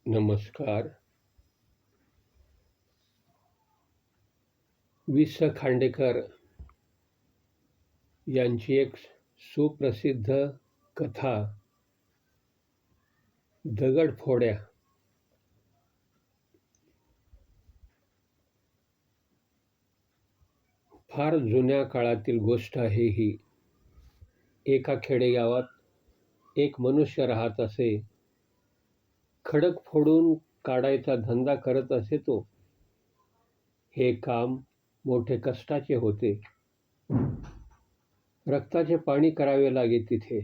नमस्कार. वि. स. खांडेकर यांची एक सुप्रसिद्ध कथा दगडफोड्या. फार जुन्या काळातील गोष्ट आहे ही. एका खेडेगावात एक मनुष्य राहत असे. खडक फोडून काढायचा धंदा करत असे तो. हे काम मोठे कष्टाचे होते. रक्ताचे पाणी करावे लागे तिथे.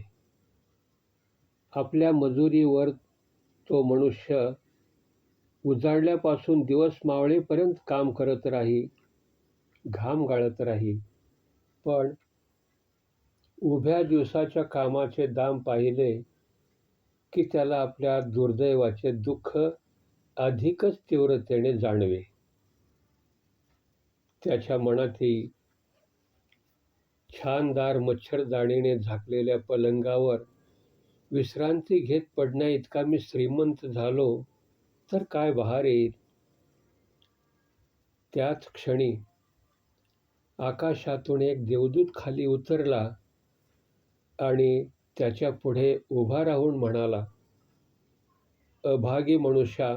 आपल्या मजुरीवर तो मनुष्य उजाडल्यापासून दिवस मावळेपर्यंत काम करत राही, घाम गाळत राही. पण उभ्या दिवसाच्या कामाचे दाम पाहिले की त्याला आपल्या दुर्दैवाचे दुःख अधिकच तीव्रतेने जाणवे. त्याच्या मनातही छानदार मच्छरदाणीने झाकलेल्या पलंगावर विश्रांती घेत पडण्याइतका मी श्रीमंत झालो तर काय बहार येईल. त्याच क्षणी आकाशातून एक देवदूत खाली उतरला आणि त्याच्या पुढे उभा राहून म्हणाला, अभागी मनुष्या,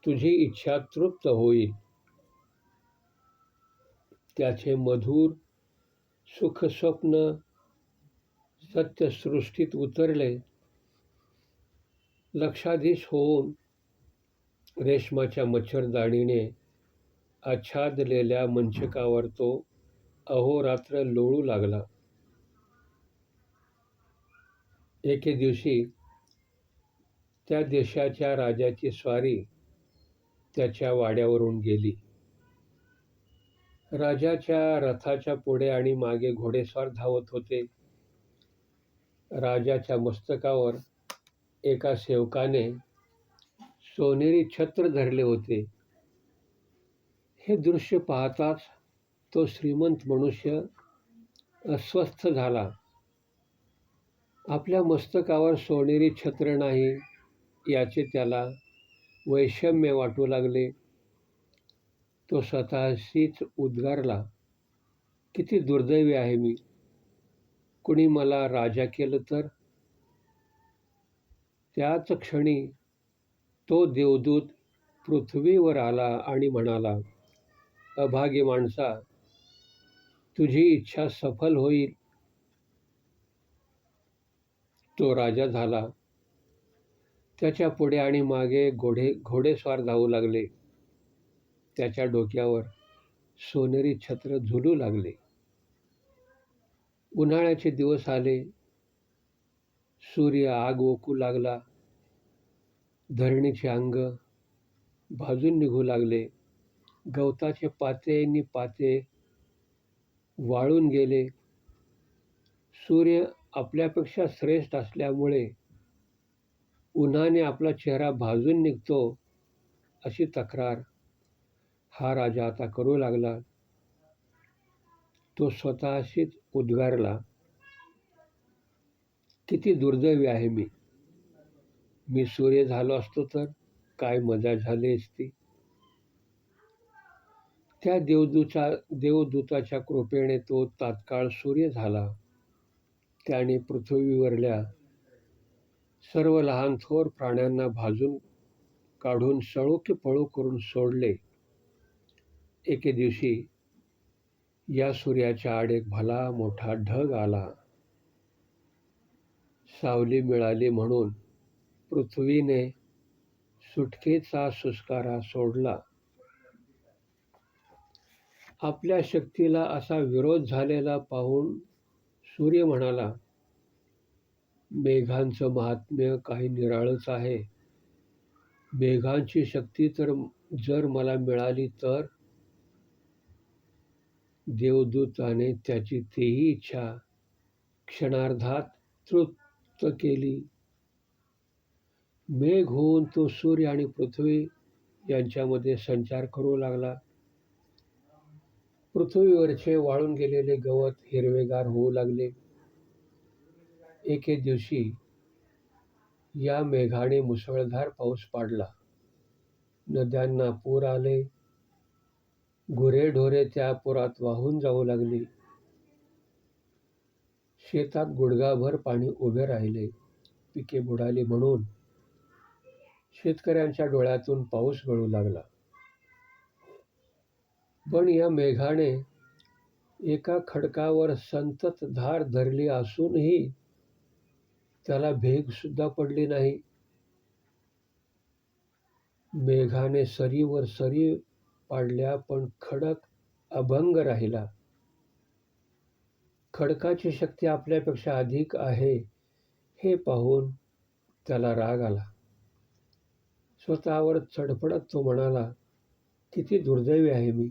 तुझी इच्छा तृप्त होईल. त्याचे मधुर सुखस्वप्न सत्यसृष्टीत उतरले. लक्षाधीश होऊन रेशमाच्या मच्छरदाणीने आच्छादलेल्या मंचकावर तो अहोरात्र लोळू लागला. एके दिवशी त्या देशाच्या राजाची स्वारी त्याच्या वाड्यावरून गेली. राजाच्या रथाच्या पुढे आणि मागे घोडेस्वार धावत होते. राजाच्या मस्तकावर एका सेवकाने सोनेरी छत्र धरले होते. हे दृश्य पाहताच तो श्रीमंत मनुष्य अस्वस्थ झाला. आपल्या मस्तकावर सोनेरी छत्र नाही याचे त्याला वैषम्य वाटू लागले. तो स्वतःशीच उद्गारला, किती दुर्दैवी आहे मी. कुणी मला राजा केलं तर. त्याच क्षणी तो देवदूत पृथ्वीवर आला आणि म्हणाला, अभागी माणसा, तुझी इच्छा सफल होईल. तो राजा झाला. त्याच्या पुढे आणि मागे घोडेस्वार धावू लागले. त्याच्या डोक्यावर सोनेरी छत्र झुलू लागले. उन्हाळ्याचे दिवस आले. सूर्य आग ओकू लागला. धरणीचे अंग भाजून निघू लागले. गवताचे पाते वाळून गेले. सूर्य आपल्यापेक्षा श्रेष्ठ असल्यामुळे उन्हाने आपला चेहरा भाजून निघतो अशी तक्रार हा राजा आता करू लागला. तो स्वतःशीच उद्गारला, किती दुर्दैवी आहे मी. मी सूर्य झालो असतो तर काय मजा झाली असती. त्या देवदूताच्या कृपेने तो तात्काळ सूर्य झाला. त्याने पृथ्वीवरल्या सर्व लहान थोर प्राण्यांना भाजून काढून सळो की पळो करून सोडले. एके दिवशी या सूर्याच्या आड एक भला मोठा ढग आला. सावली मिळाली म्हणून पृथ्वीने सुटकेचा सुस्कारा सोडला. आपल्या शक्तीला असा विरोध झालेला पाहून सूर्य म्हणाला, मेघांचं महात्म्य काही निराळंच आहे. मेघांची शक्ती तर जर मला मिळाली तर. देवदूताने त्याची तीही इच्छा क्षणार्धात तृप्त केली. मेघ होऊन तो सूर्य आणि पृथ्वी यांच्यामध्ये संचार करू लागला. पृथ्वीवरचे वाळून गेलेले गवत हिरवेगार होऊ लागले. एके दिवशी या मेघाने मुसळधार पाऊस पाडला. नद्यांना पूर आले. गुरेढोरे त्या पुरात वाहून जाऊ लागली. शेतात गुडघाभर पाणी उभे राहिले. पिके बुडाली म्हणून शेतकऱ्यांच्या डोळ्यातून पाऊस गळू लागला. पण या मेघाने एका खडकावर संततधार धरली असूनही त्याला भेग सुद्धा पडली नाही. मेघाने सरीवर सरी पाडल्या, पण खडक अभंग राहिला. खडकाची शक्ती आपल्यापेक्षा अधिक आहे हे पाहून त्याला राग आला. स्वतःवर चढपडत तो म्हणाला, किती दुर्दैवी आहे मी.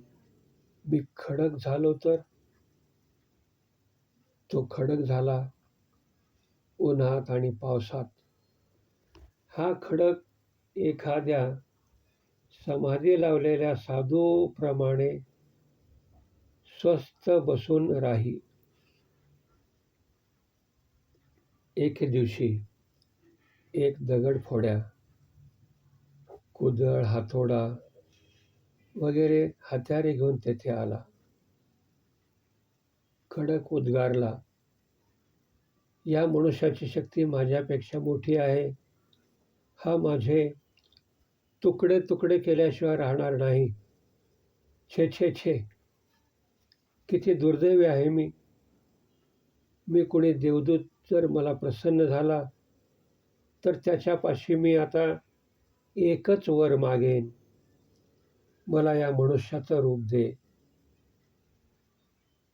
मी खडक झालो तर. तो खडक झाला उन्हात आणि पावसात. हा खडक एखाद्या समाधी लावलेल्या साधूप्रमाणे स्वस्थ बसून राही. एके दिवशी एक दगडफोड्या, कुदळ, हातोडा वगैरे हत्यारे घेऊन तेथे आला. खडक उद्गारला, या मनुष्याची शक्ती माझ्यापेक्षा मोठी आहे. हा माझे तुकडे तुकडे केल्याशिवाय राहणार नाही. छे छे छे, किती दुर्दैवी आहे मी. मी कोणी देवदूत जर मला प्रसन्न झाला तर त्याच्यापाशी मी आता एकच वर मागेन, मला या मनुष्याचं रूप दे.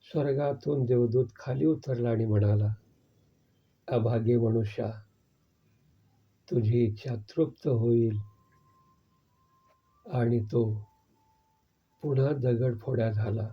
स्वर्गातून देवदूत खाली उतरला आणि म्हणाला, अभागे मनुष्या, तुझी इच्छा तृप्त होईल. आणि तो पुन्हा दगडफोड्या झाला.